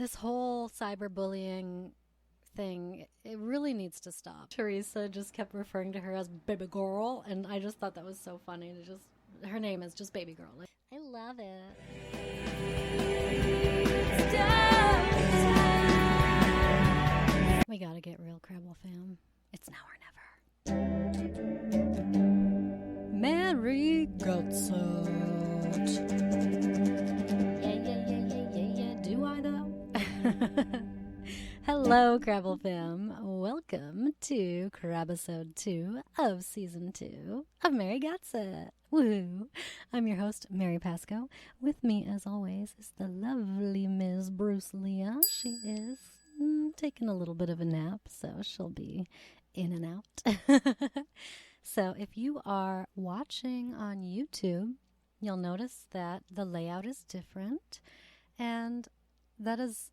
this whole cyberbullying thing, it really needs to stop. Teresa just kept referring to her as baby girl, and I just thought that was so funny. Her name is just baby girl. I love it. We gotta get real, Crabble Fam. It's now or never. Mary gets it. Yeah. Do I though? Hello, Crabble Fam. Welcome to Crabisode 2 of Season 2 of Mary Gets It. Woohoo! I'm your host, Mary Pascoe. With me, as always, is the lovely Ms. Bruce Leah. She is taking a little bit of a nap, so she'll be in and out. So if you are watching on YouTube, you'll notice that the layout is different, and that is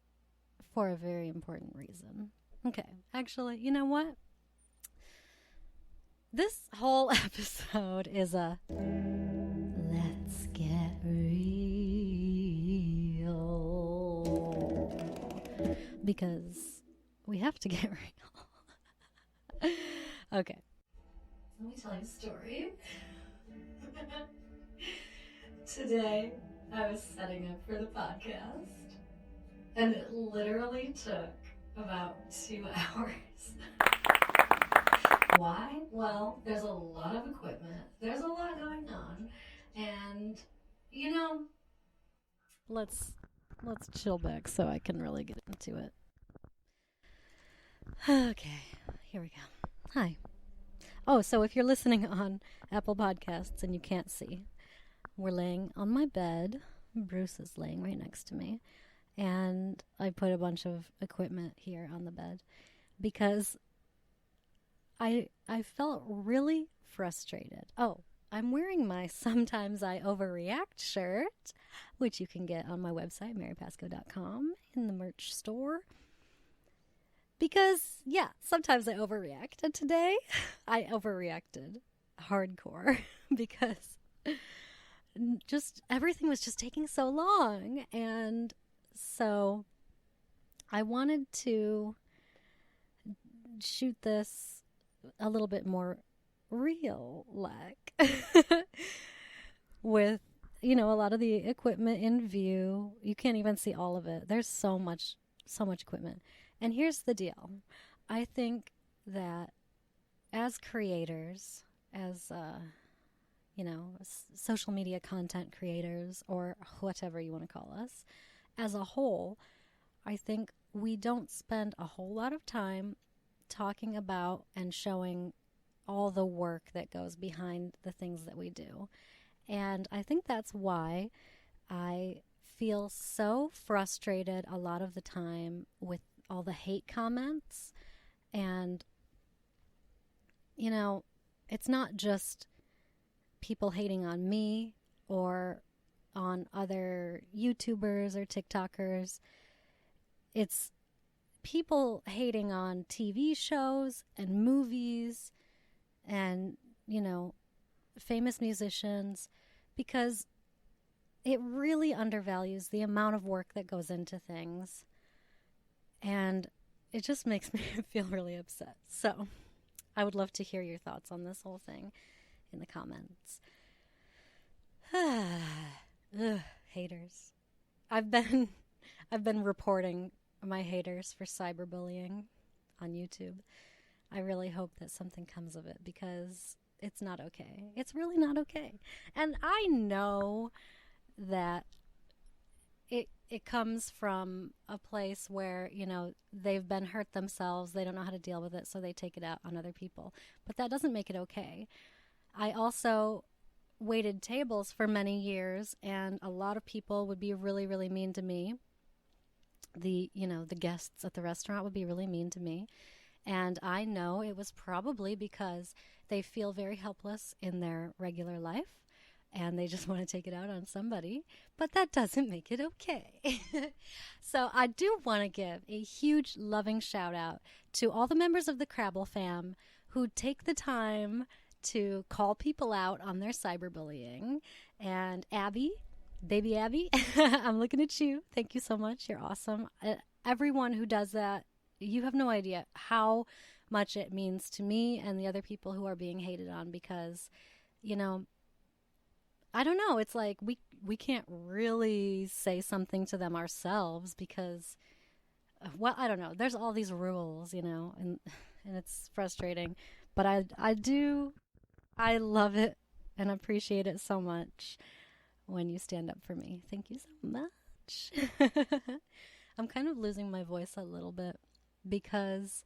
for a very important reason. Okay, actually, you know what? This whole episode is a let's get real, because we have to get real. Okay. Let me tell you a story. Today, I was setting up for the podcast, and it literally took about 2 hours. Why? Well, there's a lot of equipment. There's a lot going on. And, you know, let's chill back so I can really get into it. Okay, here we go. Hi. Oh, so if you're listening on Apple Podcasts and you can't see, we're laying on my bed. Bruce is laying right next to me. And I put a bunch of equipment here on the bed because I felt really frustrated. Oh, I'm wearing my Sometimes I Overreact shirt, which you can get on my website, marypascoe.com, in the merch store. Because, yeah, sometimes I overreact. And today, I overreacted hardcore because just everything was just taking so long. And so I wanted to shoot this a little bit more real-like with, you know, a lot of the equipment in view. You can't even see all of it. There's so much equipment. And here's the deal. I think that as creators, as, social media content creators, or whatever you want to call us, as a whole, I think we don't spend a whole lot of time talking about and showing all the work that goes behind the things that we do. And I think that's why I feel so frustrated a lot of the time with all the hate comments. And, you know, it's not just people hating on me or on other YouTubers or TikTokers. It's people hating on TV shows and movies and, you know, famous musicians, because it really undervalues the amount of work that goes into things. And it just makes me feel really upset. So I would love to hear your thoughts on this whole thing in the comments. Ugh, haters. I've been reporting my haters for cyberbullying on YouTube. I really hope that something comes of it, because it's not okay. It's really not okay. And I know that it comes from a place where, you know, they've been hurt themselves. They don't know how to deal with it, so they take it out on other people. But that doesn't make it okay. I also waited tables for many years, and a lot of people would be really, really mean to me. The guests at the restaurant would be really mean to me. And I know it was probably because they feel very helpless in their regular life, and they just want to take it out on somebody. But that doesn't make it okay. So I do want to give a huge loving shout out to all the members of the Crabble Fam who take the time to call people out on their cyberbullying. And Abby, Baby Abby, I'm looking at you. Thank you so much. You're awesome. Everyone who does that, you have no idea how much it means to me and the other people who are being hated on, because, you know, I don't know. It's like we can't really say something to them ourselves because, well, I don't know. There's all these rules, you know, and it's frustrating. But I love it and appreciate it so much when you stand up for me. Thank you so much. I'm kind of losing my voice a little bit because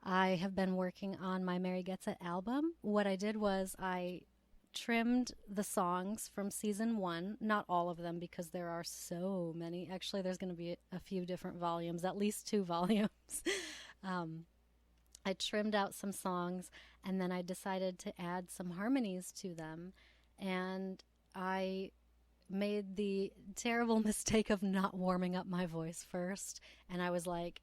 I have been working on my Mary Gets It album. What I did was I trimmed the songs from season 1, not all of them because there are so many. Actually, there's going to be a few different volumes, at least 2 volumes. I trimmed out some songs, and then I decided to add some harmonies to them, and I made the terrible mistake of not warming up my voice first, and I was like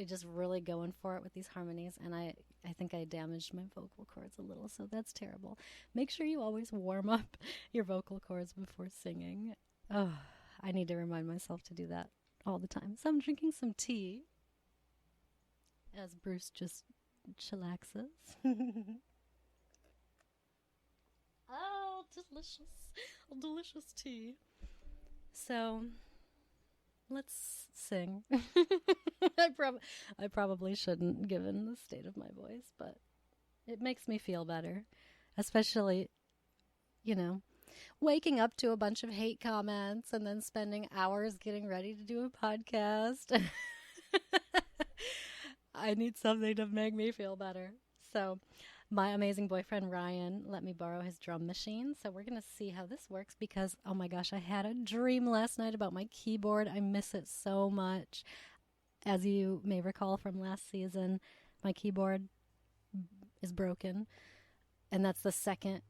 just really going for it with these harmonies, and I think I damaged my vocal cords a little, so that's terrible. Make sure you always warm up your vocal cords before singing. Oh, I need to remind myself to do that all the time. So I'm drinking some tea as Bruce just chillaxes. Oh, delicious tea. So let's sing. I probably shouldn't, given the state of my voice, but it makes me feel better, especially, you know, waking up to a bunch of hate comments and then spending hours getting ready to do a podcast. I need something to make me feel better. So my amazing boyfriend Ryan let me borrow his drum machine, so we're going to see how this works because, oh my gosh, I had a dream last night about my keyboard. I miss it so much. As you may recall from last season, my keyboard is broken, and that's the second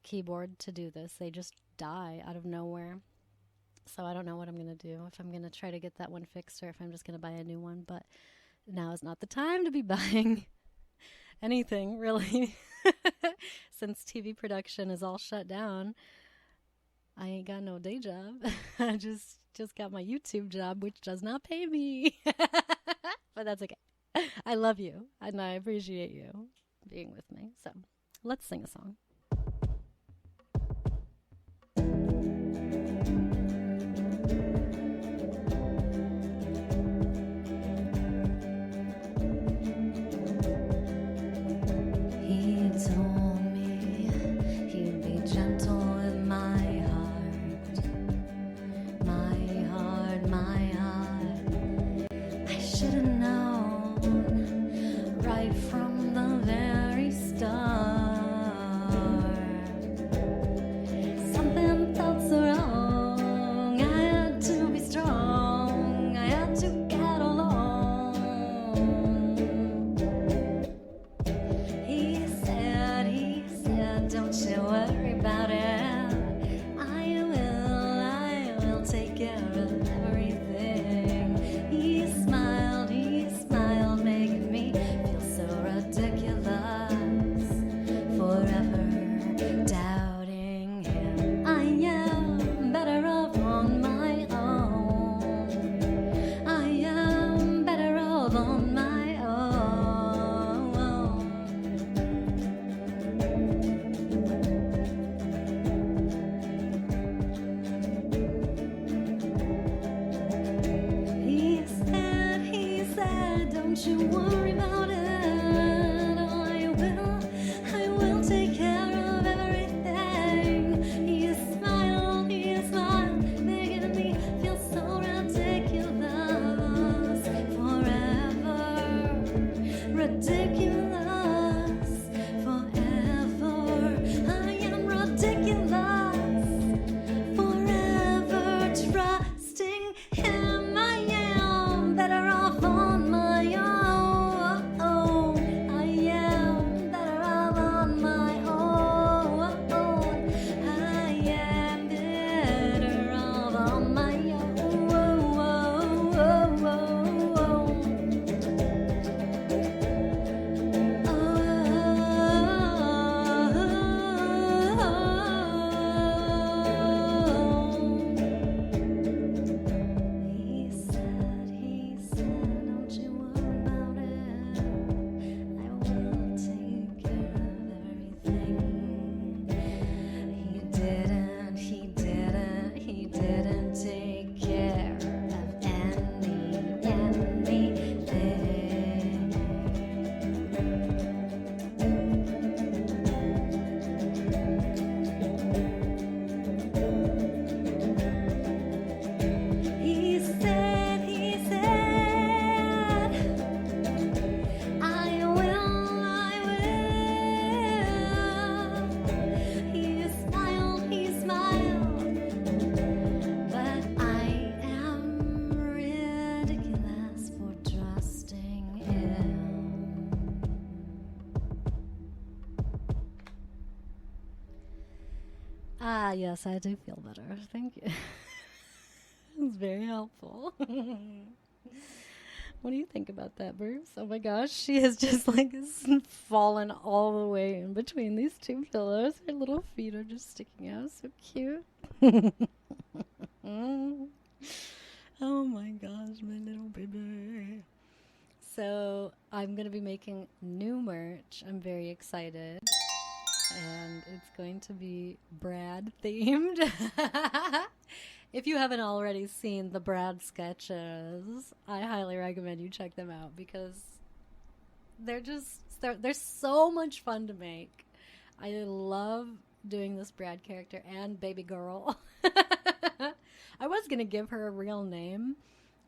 keyboard to do this. They just die out of nowhere. So I don't know what I'm going to do, if I'm going to try to get that one fixed or if I'm just going to buy a new one, but now is not the time to be buying anything, really. Since TV production is all shut down, I ain't got no day job. I just got my YouTube job, which does not pay me. But that's okay. I love you, and I appreciate you being with me. So let's sing a song. Trusting him, I am better off on my own. Yes, I do feel better. Thank you. It's very helpful. What do you think about that, Bruce? Oh my gosh, she has just like fallen all the way in between these two pillows. Her little feet are just sticking out. So cute. Oh my gosh, my little baby. So I'm going to be making new merch. I'm very excited. And it's going to be Brad themed. If you haven't already seen the Brad sketches, I highly recommend you check them out because they're so much fun to make. I love doing this Brad character and baby girl. I was going to give her a real name,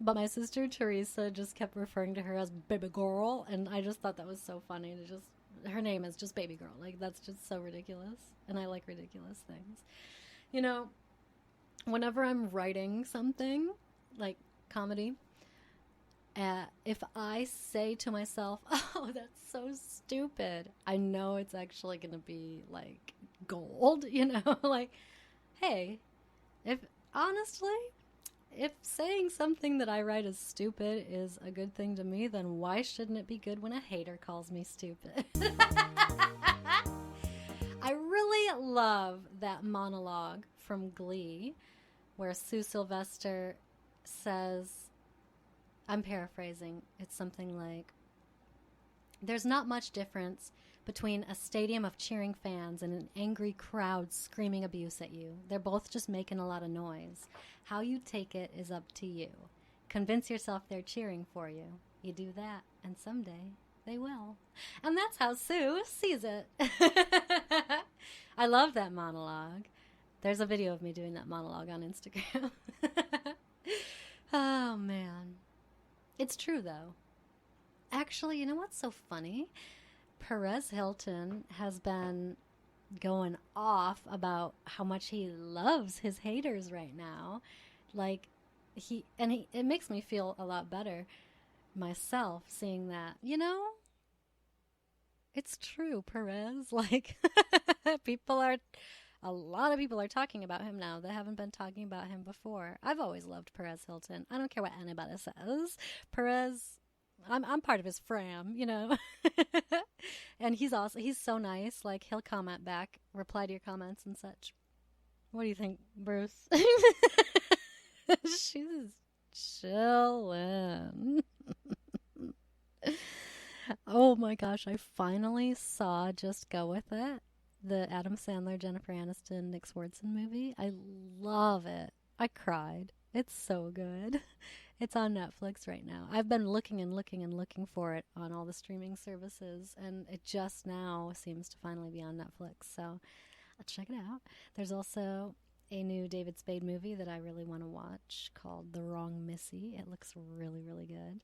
but my sister Teresa just kept referring to her as baby girl, and I just thought that was so funny to just, her name is just baby girl. Like, that's just so ridiculous, and I like ridiculous things. You know, whenever I'm writing something, like comedy, if I say to myself, oh, that's so stupid, I know it's actually going to be, like, gold, you know? Like, hey, honestly, if saying something that I write is stupid is a good thing to me, then why shouldn't it be good when a hater calls me stupid? I really love that monologue from Glee where Sue Sylvester says, I'm paraphrasing, it's something like, there's not much difference between a stadium of cheering fans and an angry crowd screaming abuse at you. They're both just making a lot of noise. How you take it is up to you. Convince yourself they're cheering for you. You do that, and someday they will. And that's how Sue sees it. I love that monologue. There's a video of me doing that monologue on Instagram. Oh, man. It's true, though. Actually, you know what's so funny? Perez Hilton has been going off about how much he loves his haters right now. Like, it makes me feel a lot better myself seeing that. You know, it's true, Perez. Like, a lot of people are talking about him now that haven't been talking about him before. I've always loved Perez Hilton. I don't care what anybody says. Perez, I'm part of his fram, you know. And he's awesome. He's so nice. Like, he'll comment back, reply to your comments and such. What do you think, Bruce? She's chillin'. Oh my gosh, I finally saw Just Go With It, the Adam Sandler, Jennifer Aniston, Nick Swardson movie. I love it. I cried. It's so good. It's on Netflix right now. I've been looking and looking and looking for it on all the streaming services, and it just now seems to finally be on Netflix, so I'll check it out. There's also a new David Spade movie that I really want to watch called The Wrong Missy. It looks really, really good.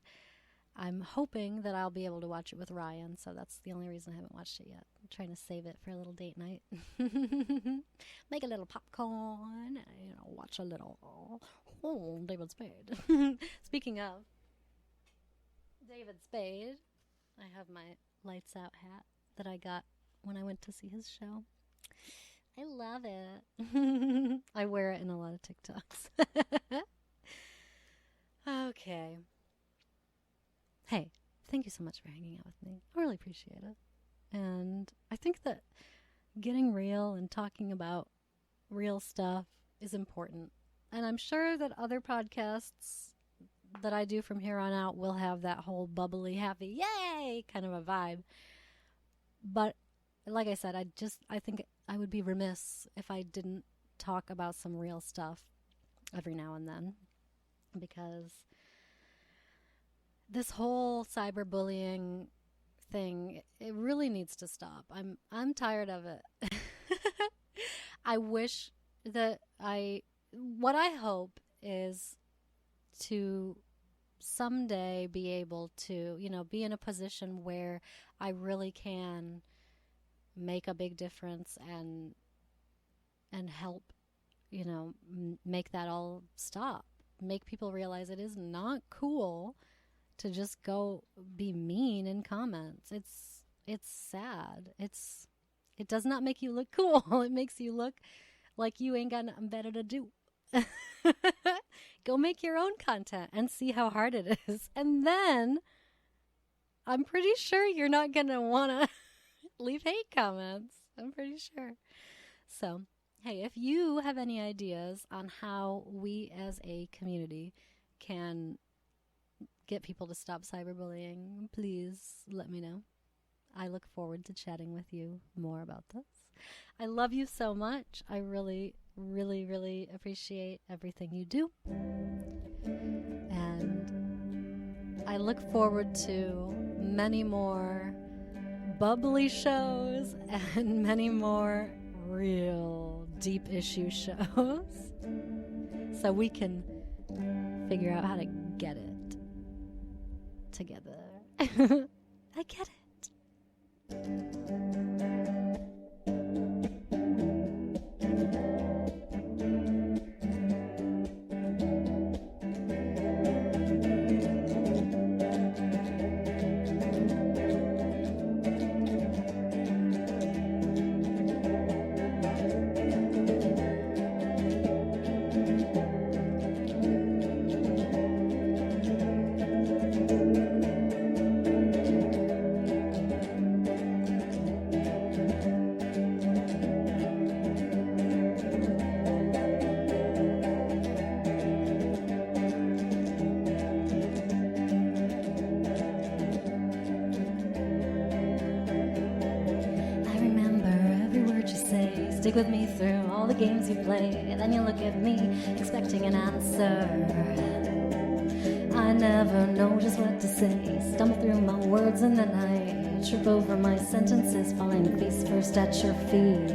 I'm hoping that I'll be able to watch it with Ryan, so that's the only reason I haven't watched it yet. I'm trying to save it for a little date night. Make a little popcorn, you know, watch a little David Spade. Speaking of David Spade, I have my Lights Out hat that I got when I went to see his show. I love it. I wear it in a lot of TikToks. Okay. Hey, thank you so much for hanging out with me. I really appreciate it. And I think that getting real and talking about real stuff is important. And I'm sure that other podcasts that I do from here on out will have that whole bubbly, happy, yay kind of a vibe. But like I said, I think I would be remiss if I didn't talk about some real stuff every now and then. Because this whole cyberbullying thing, it really needs to stop. I'm tired of it. I wish that what I hope is to someday be able to, you know, be in a position where I really can make a big difference and help, you know, make that all stop. Make people realize it is not cool to just go be mean in comments. It's sad. It does not make you look cool. It makes you look like you ain't got nothing better to do. Go make your own content and see how hard it is. And then I'm pretty sure you're not going to want to leave hate comments. I'm pretty sure. So, hey, if you have any ideas on how we as a community can get people to stop cyberbullying, please let me know. I look forward to chatting with you more about this. I love you so much. I really, really, really appreciate everything you do. And I look forward to many more bubbly shows and many more real deep issue shows so we can figure out how to get it together. I get it. Stick with me through all the games you play. Then you look at me, expecting an answer. I never know just what to say. Stumble through my words and then I trip over my sentences, falling face first at your feet.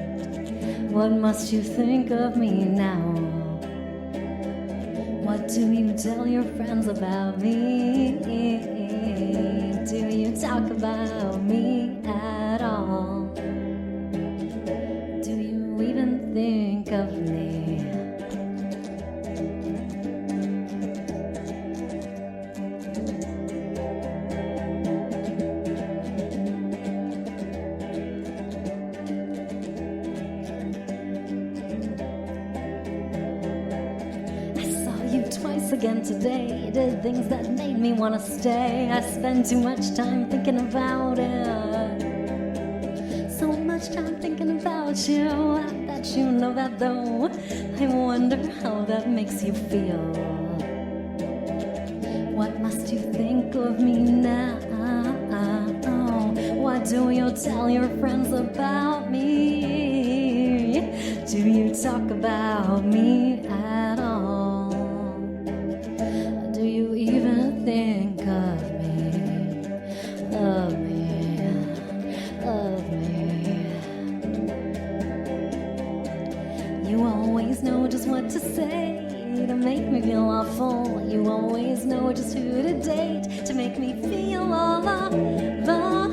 What must you think of me now? What do you tell your friends about me? Do you talk about me at all? Even think of me? I saw you twice again today. You did things that made me want to stay. I spend too much time thinking about it. So much time thinking about you. I bet you know that though. I wonder how that makes you feel. What must you think of me now? What do you tell your friends about me? Do you talk about me at all? Do you even think of me? Of me? Of me? You always know just what to say to make me feel awful. You always know just who to date to make me feel all of the